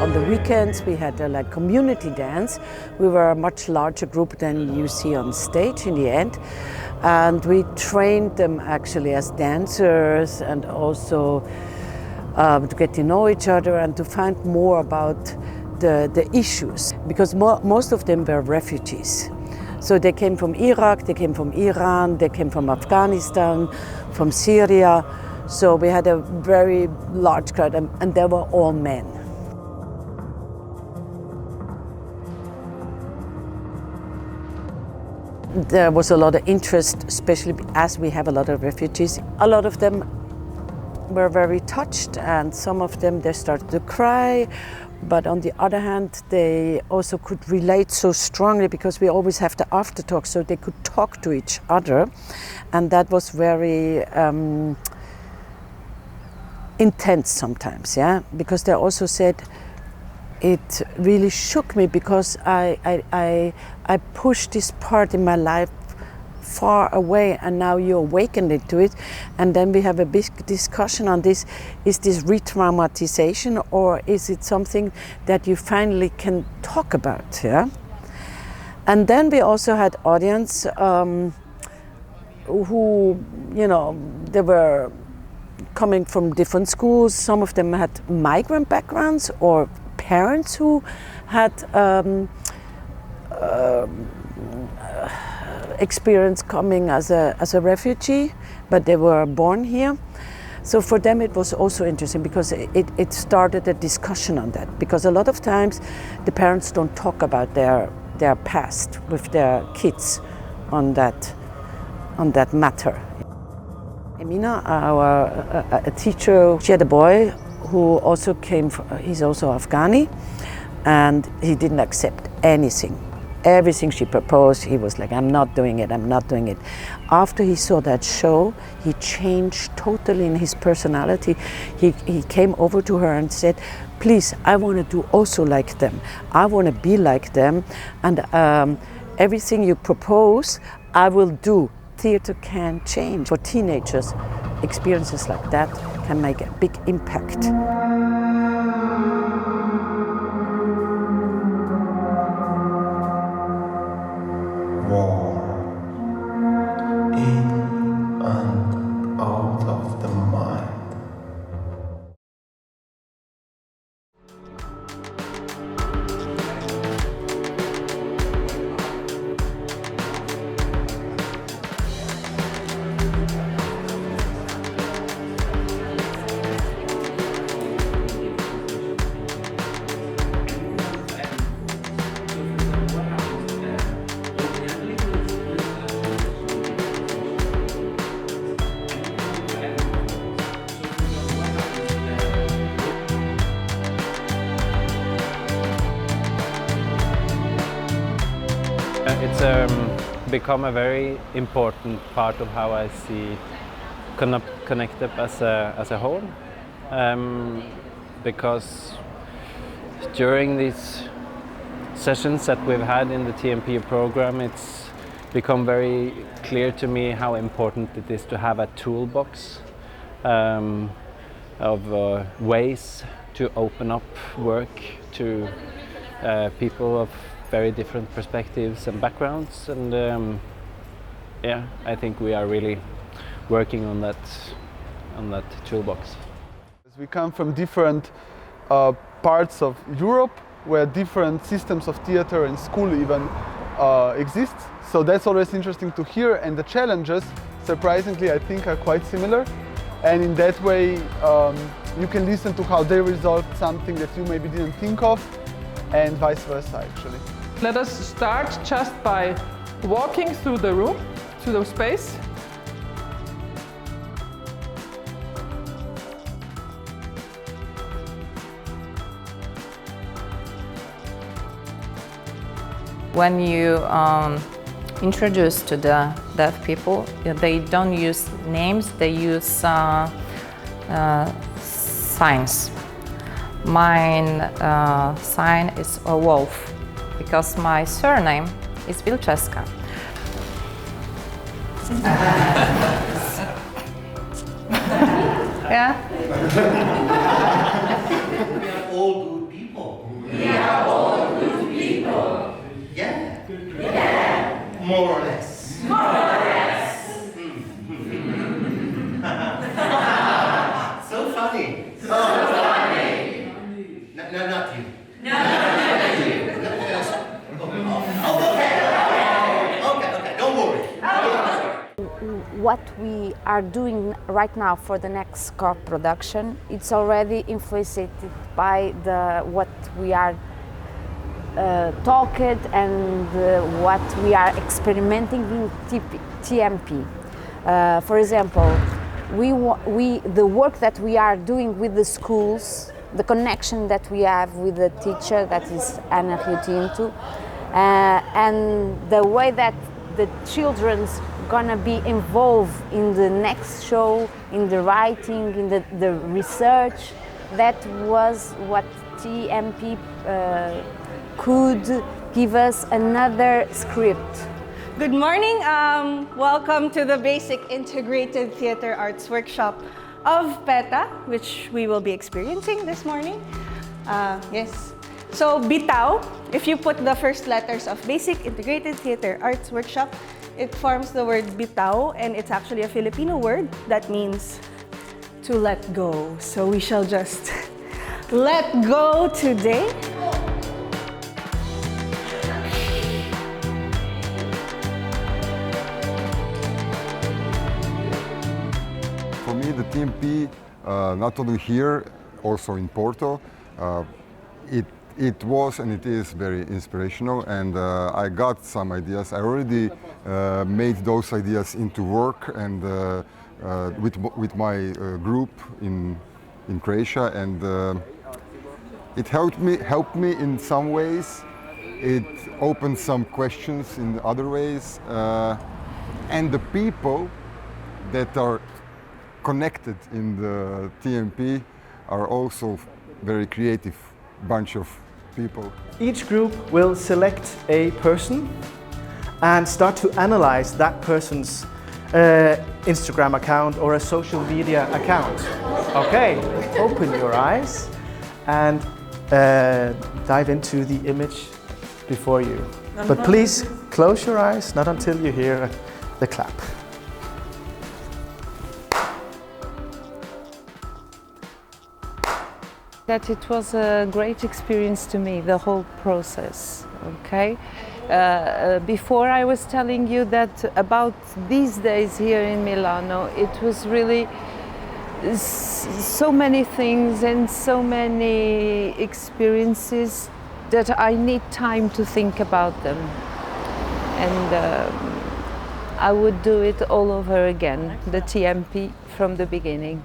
on the weekends we had like community dance. We were a much larger group than you see on stage in the end. And we trained them actually as dancers and also to get to know each other and to find more about the issues, because most of them were refugees. So they came from Iraq, they came from Iran, they came from Afghanistan, from Syria. So we had a very large crowd, and they were all men. There was a lot of interest, especially as we have a lot of refugees. A lot of them were very touched, and some of them, they started to cry. But on the other hand, they also could relate so strongly because we always have the after talk, so they could talk to each other. And that was very intense sometimes, yeah? Because they also said, it really shook me because I pushed this part in my life far away, and now you awakened it to it. And then we have a big discussion on this. Is this re-traumatization, or is it something that you finally can talk about? Yeah. And then we also had audience who, you know, they were coming from different schools. Some of them had migrant backgrounds or parents who had experience coming as a refugee, but they were born here. So for them it was also interesting because it started a discussion on that, because a lot of times the parents don't talk about their past with their kids on that matter. Emina, a teacher, she had a boy who also came, he's also Afghani, and he didn't accept anything. Everything she proposed, he was like, I'm not doing it, I'm not doing it. After he saw that show, he changed totally in his personality. He came over to her and said, please, I want to do also like them. I want to be like them, and everything you propose, I will do. Theater can change. For teenagers, experiences like that can make a big impact. War, in and out of the mind. It's become a very important part of how I see ConnectUp as a whole, because during these sessions that we've had in the TMP program, it's become very clear to me how important it is to have a toolbox of ways to open up work to people of very different perspectives and backgrounds, and yeah, I think we are really working on that toolbox. We come from different parts of Europe where different systems of theater and school even exist, so that's always interesting to hear, and the challenges, surprisingly, I think are quite similar, and in that way you can listen to how they resolve something that you maybe didn't think of, and vice versa actually. Let us start just by walking through the room, through the space. When you introduce to the deaf people, they don't use names, they use signs. My sign is a wolf, because my surname is Wilczewska. Yeah? We are all good people. at you. No, at you. Okay, don't worry. What we are doing right now for the next core production, it's already influenced by what we are talking and what we are experimenting in TMP. For example, the work that we are doing with the schools, the connection that we have with the teacher, that is Ana Rio Tinto, and the way that the children's gonna be involved in the next show, in the writing, in the research. That was what TMP could give us another script. Good morning. Welcome to the Basic Integrated Theatre Arts Workshop of PETA, which we will be experiencing this morning. Yes. So Bitaw, if you put the first letters of Basic Integrated Theatre Arts Workshop, it forms the word bitaw, and it's actually a Filipino word that means to let go. So we shall just let go today. For me, the TMP, not only here, also in Porto, it was and it is very inspirational, and I got some ideas. I already made those ideas into work and with my group in Croatia, and it helped me in some ways. It opened some questions in other ways, and the people that are connected in the TMP are also very creative bunch of people. Each group will select a person and start to analyze that person's Instagram account or a social media account. Okay, open your eyes and dive into the image before you. But please close your eyes, not until you hear the clap. That it was a great experience to me, the whole process, okay? Before I was telling you that about these days here in Milano, it was really so many things and so many experiences that I need time to think about them. And I would do it all over again, the TMP from the beginning.